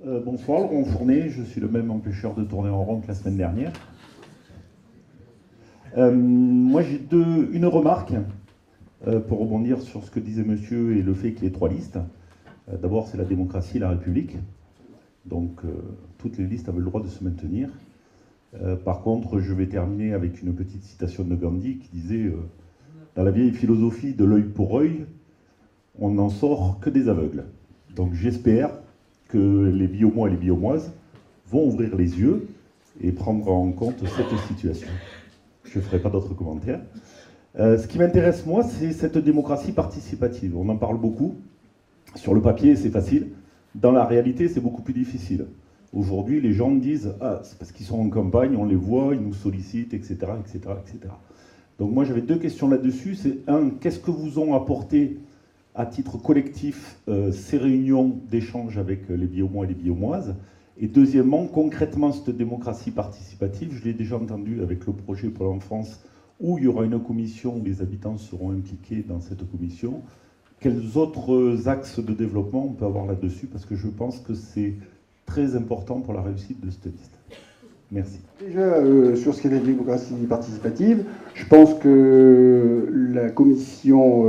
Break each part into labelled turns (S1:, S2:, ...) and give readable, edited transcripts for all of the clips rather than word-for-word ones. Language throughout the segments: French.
S1: Bonsoir, Laurent Fournet, je suis le même empêcheur de tourner en rond que la semaine dernière. Moi j'ai une remarque pour rebondir sur ce que disait monsieur et le fait qu'il y ait trois listes. D'abord c'est la démocratie et la République, donc toutes les listes avaient le droit de se maintenir. Par contre je vais terminer avec une petite citation de Gandhi qui disait dans la vieille philosophie de l'œil pour œil, on n'en sort que des aveugles. Donc j'espère que les biomois et les biomoises vont ouvrir les yeux et prendre en compte cette situation. Je ne ferai pas d'autres commentaires. Ce qui m'intéresse, moi, c'est cette démocratie participative. On en parle beaucoup. Sur le papier, c'est facile. Dans la réalité, c'est beaucoup plus difficile. Aujourd'hui, les gens disent « Ah, c'est parce qu'ils sont en campagne, on les voit, ils nous sollicitent, etc. etc., etc. » Donc moi, j'avais deux questions là-dessus. C'est un, qu'est-ce que vous ont apporté à titre collectif ces réunions d'échange avec les biomois et les biomoises? Et deuxièmement, concrètement, cette démocratie participative, je l'ai déjà entendu avec le projet pour l'enfance, où il y aura une commission où les habitants seront impliqués dans cette commission. Quels autres axes de développement on peut avoir là-dessus? Parce que je pense que c'est très important pour la réussite de cette liste. Merci.
S2: Déjà, sur ce qui est de la démocratie participative, je pense que la commission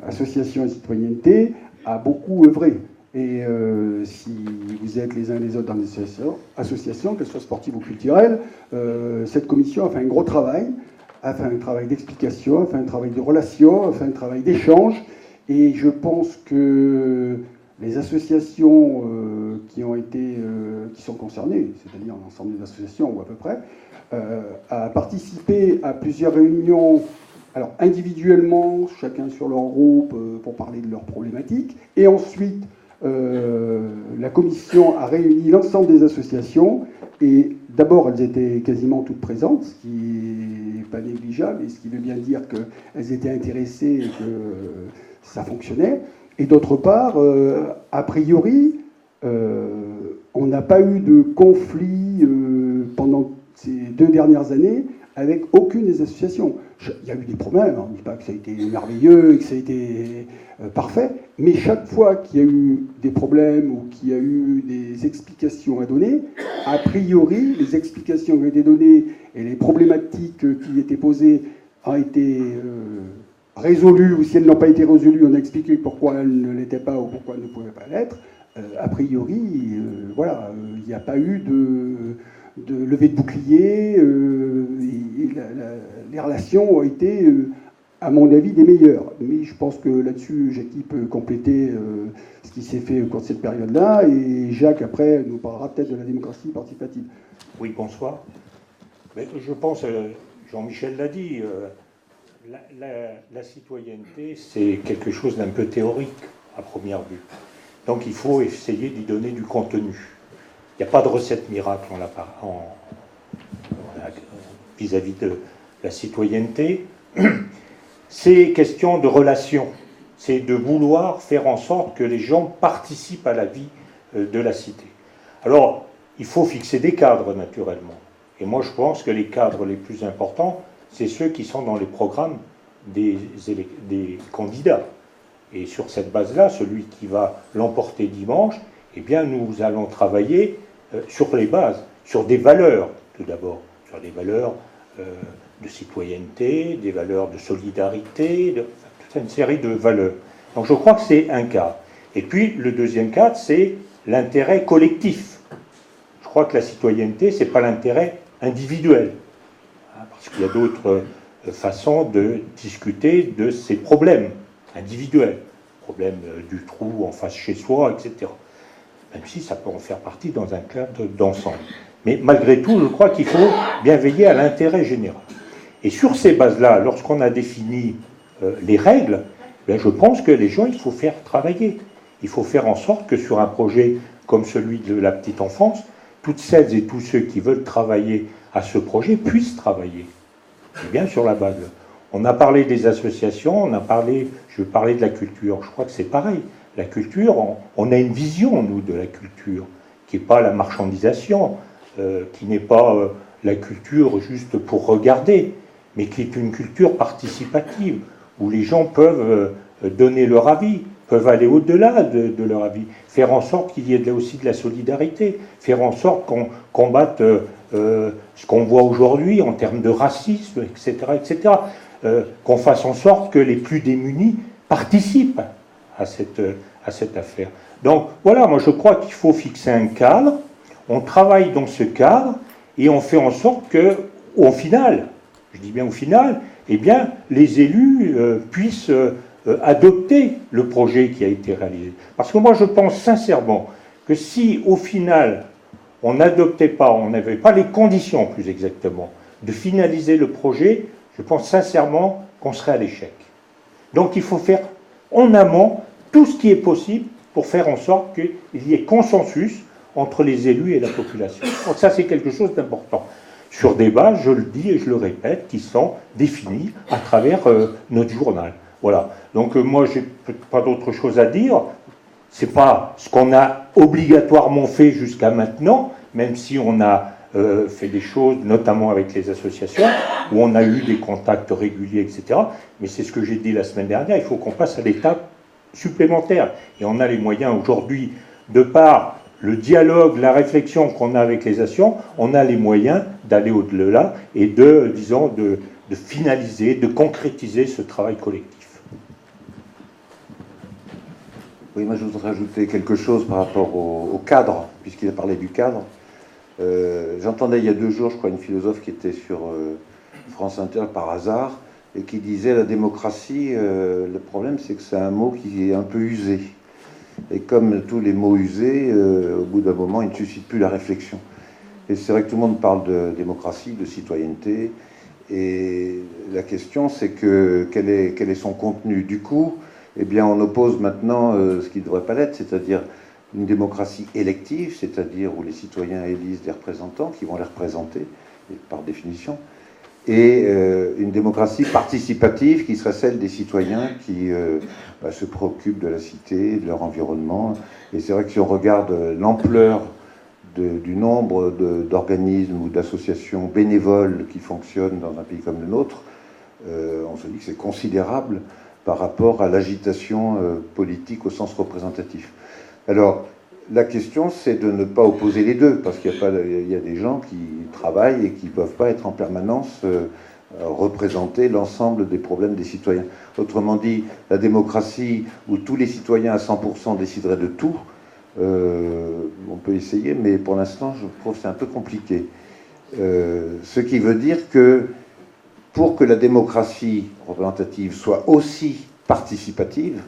S2: association et citoyenneté a beaucoup œuvré. Et si vous êtes les uns et les autres dans des associations, qu'elles soient sportives ou culturelles, cette commission a fait un gros travail, a fait un travail d'explication, a fait un travail de relation, a fait un travail d'échange. Et je pense que les associations qui sont concernées, c'est-à-dire l'ensemble des associations ou à peu près, a participé à plusieurs réunions. Alors individuellement, chacun sur leur groupe pour parler de leurs problématiques, et ensuite la commission a réuni l'ensemble des associations, et d'abord elles étaient quasiment toutes présentes, ce qui n'est pas négligeable, et ce qui veut bien dire qu'elles étaient intéressées et que ça fonctionnait. Et d'autre part, a priori, on n'a pas eu de conflit pendant ces 2 dernières années avec aucune des associations. Il y a eu des problèmes, on ne dit pas que ça a été merveilleux et que ça a été parfait, mais chaque fois qu'il y a eu des problèmes ou qu'il y a eu des explications à donner, a priori, les explications qui ont été données et les problématiques qui étaient posées ont été résolues, ou si elles n'ont pas été résolues, on a expliqué pourquoi elles ne l'étaient pas ou pourquoi elles ne pouvaient pas l'être. A priori, voilà, il n'y a pas eu de levée de bouclier, les relations ont été, à mon avis, des meilleures. Mais je pense que là-dessus, Jackie peut compléter ce qui s'est fait au cours de cette période-là, et Jacques, après, nous parlera peut-être de la démocratie participative.
S3: Oui, bonsoir. Mais je pense, Jean-Michel l'a dit, la citoyenneté, c'est quelque chose d'un peu théorique, à première vue. Donc il faut essayer d'y donner du contenu. Il n'y a pas de recette miracle vis-à-vis de la citoyenneté. C'est question de relation. C'est de vouloir faire en sorte que les gens participent à la vie de la cité. Alors, il faut fixer des cadres, naturellement. Et moi, je pense que les cadres les plus importants, c'est ceux qui sont dans les programmes des candidats. Et sur cette base-là, celui qui va l'emporter dimanche, eh bien, nous allons travailler sur les bases, sur des valeurs, tout d'abord, sur des valeurs de citoyenneté, des valeurs de solidarité, toute une série de valeurs. Donc je crois que c'est un cadre. Et puis le deuxième cadre, c'est l'intérêt collectif. Je crois que la citoyenneté, ce n'est pas l'intérêt individuel, parce qu'il y a d'autres façons de discuter de ces problèmes individuels, problème du trou en face chez soi, etc. Même si ça peut en faire partie dans un cadre d'ensemble. Mais malgré tout, je crois qu'il faut bien veiller à l'intérêt général. Et sur ces bases-là, lorsqu'on a défini les règles, bien, je pense que les gens, il faut faire travailler. Il faut faire en sorte que sur un projet comme celui de la petite enfance, toutes celles et tous ceux qui veulent travailler à ce projet puissent travailler. Et bien sur la base. On a parlé des associations, je veux parler de la culture. Je crois que c'est pareil. La culture, on a une vision, nous, de la culture, qui n'est pas la marchandisation, qui n'est pas la culture juste pour regarder, mais qui est une culture participative, où les gens peuvent donner leur avis. peuvent aller au-delà de leur avis, faire en sorte qu'il y ait aussi de la solidarité, faire en sorte qu'on combatte ce qu'on voit aujourd'hui en termes de racisme, etc., etc., qu'on fasse en sorte que les plus démunis participent à cette affaire. Donc voilà, moi je crois qu'il faut fixer un cadre, on travaille dans ce cadre et on fait en sorte que, au final, je dis bien au final, eh bien, les élus puissent adopter le projet qui a été réalisé. Parce que moi je pense sincèrement que si au final on n'adoptait pas, on n'avait pas les conditions plus exactement de finaliser le projet, je pense sincèrement qu'on serait à l'échec. Donc il faut faire en amont tout ce qui est possible pour faire en sorte qu'il y ait consensus entre les élus et la population. Donc ça, c'est quelque chose d'important. Sur des bases, je le dis et je le répète, qui sont définies à travers notre journal. Voilà. Donc moi, j'ai pas d'autre chose à dire. C'est pas ce qu'on a obligatoirement fait jusqu'à maintenant, même si on a fait des choses, notamment avec les associations, où on a eu des contacts réguliers, etc. Mais c'est ce que j'ai dit la semaine dernière, il faut qu'on passe à l'étape supplémentaire. Et on a les moyens aujourd'hui, de par le dialogue, la réflexion qu'on a avec les associations, on a les moyens d'aller au-delà et de, disons, de finaliser, de concrétiser ce travail collectif.
S4: Oui, moi je voudrais rajouter quelque chose par rapport au cadre, puisqu'il a parlé du cadre. J'entendais il y a 2 jours, je crois, une philosophe qui était sur France Inter par hasard, et qui disait la démocratie, le problème c'est que c'est un mot qui est un peu usé. Et comme tous les mots usés, au bout d'un moment, ils ne suscitent plus la réflexion. Et c'est vrai que tout le monde parle de démocratie, de citoyenneté, et la question c'est que quel est son contenu. Du coup, eh bien, on oppose maintenant ce qui ne devrait pas l'être, c'est-à-dire une démocratie élective, c'est-à-dire où les citoyens élisent des représentants qui vont les représenter, par définition, et une démocratie participative qui serait celle des citoyens qui se préoccupent de la cité, de leur environnement. Et c'est vrai que si on regarde l'ampleur du nombre d'organismes ou d'associations bénévoles qui fonctionnent dans un pays comme le nôtre, on se dit que c'est considérable par rapport à l'agitation politique au sens représentatif. Alors, la question, c'est de ne pas opposer les deux, parce qu'il y a des gens qui travaillent et qui ne peuvent pas être en permanence représenter l'ensemble des problèmes des citoyens. Autrement dit, la démocratie où tous les citoyens à 100% décideraient de tout, on peut essayer, mais pour l'instant, je trouve que c'est un peu compliqué. Ce qui veut dire que pour que la démocratie représentative soit aussi participative,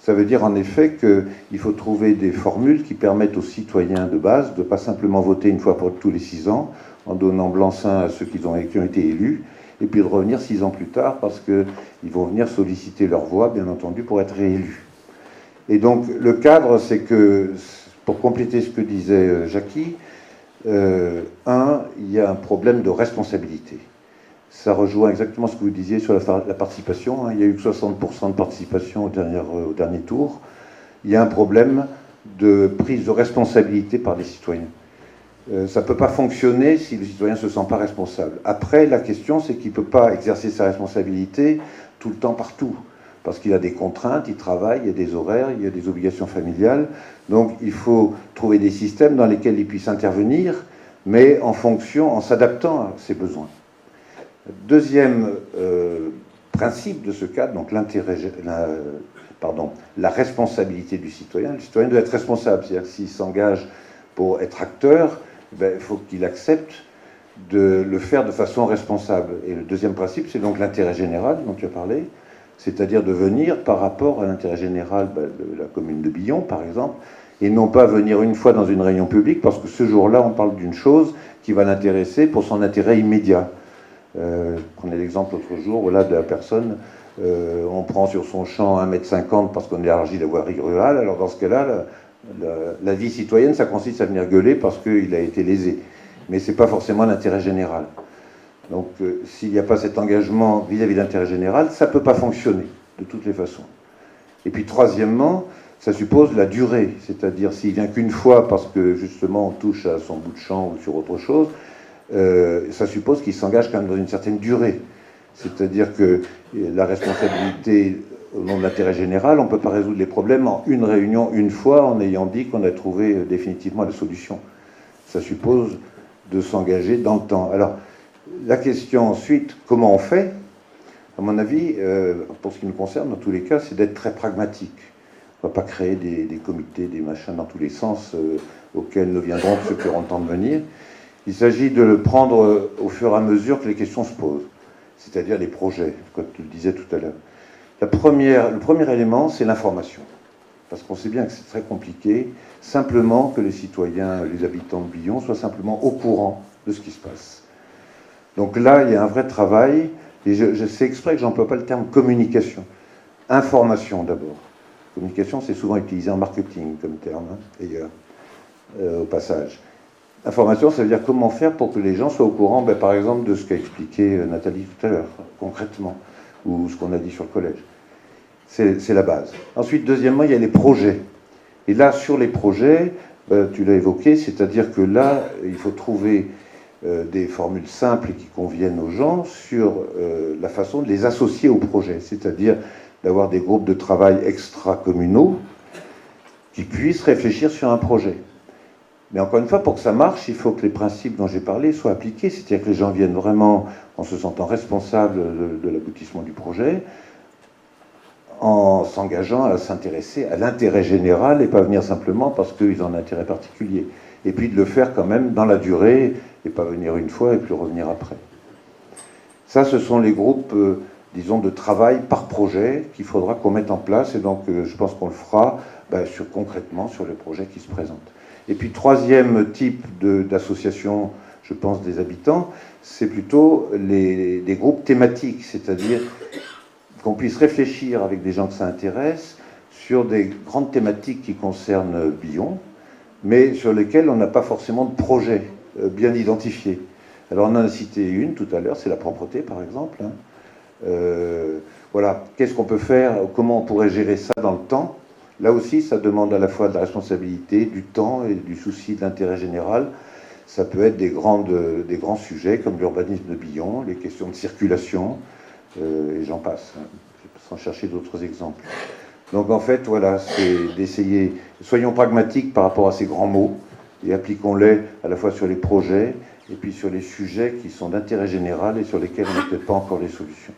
S4: ça veut dire en effet qu'il faut trouver des formules qui permettent aux citoyens de base de ne pas simplement voter une fois pour tous les 6 ans, en donnant blanc-seing à ceux qui ont été élus, et puis de revenir 6 ans plus tard parce qu'ils vont venir solliciter leur voix, bien entendu, pour être réélus. Et donc le cadre, c'est que, pour compléter ce que disait Jackie, il y a un problème de responsabilité. Ça rejoint exactement ce que vous disiez sur la participation. Il y a eu que 60% de participation au dernier tour. Il y a un problème de prise de responsabilité par les citoyens. Ça ne peut pas fonctionner si le citoyen ne se sent pas responsable. Après, la question, c'est qu'il ne peut pas exercer sa responsabilité tout le temps partout. Parce qu'il a des contraintes, il travaille, il y a des horaires, il y a des obligations familiales. Donc il faut trouver des systèmes dans lesquels il puisse intervenir, mais en s'adaptant à ses besoins. Deuxième principe de ce cadre, donc la responsabilité du citoyen. Le citoyen doit être responsable, c'est-à-dire que s'il s'engage pour être acteur, il faut qu'il accepte de le faire de façon responsable. Et le deuxième principe, c'est donc l'intérêt général dont tu as parlé, c'est-à-dire de venir par rapport à l'intérêt général de la commune de Billon, par exemple, et non pas venir une fois dans une réunion publique, parce que ce jour-là, on parle d'une chose qui va l'intéresser pour son intérêt immédiat. Prenez l'exemple l'autre jour, voilà, de la personne, on prend sur son champ 1,50 m parce qu'on élargit la voirie rurale. Alors dans ce cas-là, la vie citoyenne, ça consiste à venir gueuler parce qu'il a été lésé. Mais ce n'est pas forcément l'intérêt général. Donc s'il n'y a pas cet engagement vis-à-vis de l'intérêt général, ça ne peut pas fonctionner de toutes les façons. Et puis troisièmement, ça suppose la durée. C'est-à-dire s'il vient qu'une fois parce que justement on touche à son bout de champ ou sur autre chose, ça suppose qu'il s'engage quand même dans une certaine durée. C'est-à-dire que la responsabilité au nom de l'intérêt général, on ne peut pas résoudre les problèmes en une réunion, une fois, en ayant dit qu'on a trouvé définitivement la solution. Ça suppose de s'engager dans le temps. Alors, la question ensuite, comment on fait? À mon avis, pour ce qui nous concerne, dans tous les cas, c'est d'être très pragmatique. On ne va pas créer des comités, des machins dans tous les sens auxquels nous viendront ceux qui auront le temps de venir. Il s'agit de le prendre au fur et à mesure que les questions se posent, c'est-à-dire les projets, comme tu le disais tout à l'heure. Le premier élément, c'est l'information. Parce qu'on sait bien que c'est très compliqué, simplement que les citoyens, les habitants de Billon soient simplement au courant de ce qui se passe. Donc là, il y a un vrai travail, et je sais exprès que je n'emploie pas le terme communication. Information d'abord. Communication, c'est souvent utilisé en marketing comme terme, hein, d'ailleurs, au passage. Information, ça veut dire comment faire pour que les gens soient au courant, par exemple, de ce qu'a expliqué Nathalie tout à l'heure, concrètement, ou ce qu'on a dit sur le collège. C'est la base. Ensuite, deuxièmement, il y a les projets. Et là, sur les projets, tu l'as évoqué, c'est-à-dire que là, il faut trouver des formules simples et qui conviennent aux gens sur la façon de les associer au projet, c'est-à-dire d'avoir des groupes de travail extra-communaux qui puissent réfléchir sur un projet. Mais encore une fois, pour que ça marche, il faut que les principes dont j'ai parlé soient appliqués, c'est-à-dire que les gens viennent vraiment en se sentant responsables de l'aboutissement du projet, en s'engageant à s'intéresser à l'intérêt général et pas venir simplement parce qu'ils ont un intérêt particulier. Et puis de le faire quand même dans la durée et pas venir une fois et puis revenir après. Ça, ce sont les groupes, disons, de travail par projet qu'il faudra qu'on mette en place et donc je pense qu'on le fera concrètement sur les projets qui se présentent. Et puis troisième type d'association, je pense, des habitants, c'est plutôt des groupes thématiques, c'est-à-dire qu'on puisse réfléchir avec des gens que ça intéresse sur des grandes thématiques qui concernent Billon, mais sur lesquelles on n'a pas forcément de projet bien identifié. Alors on en a cité une tout à l'heure, c'est la propreté par exemple. Hein. Voilà, qu'est-ce qu'on peut faire, comment on pourrait gérer ça dans le temps? Là aussi, ça demande à la fois de la responsabilité, du temps et du souci de l'intérêt général. Ça peut être des grands sujets comme l'urbanisme de Billon, les questions de circulation, et j'en passe, hein, sans chercher d'autres exemples. Donc en fait, voilà, c'est d'essayer, soyons pragmatiques par rapport à ces grands mots, et appliquons-les à la fois sur les projets, et puis sur les sujets qui sont d'intérêt général et sur lesquels on n'a peut-être pas encore les solutions.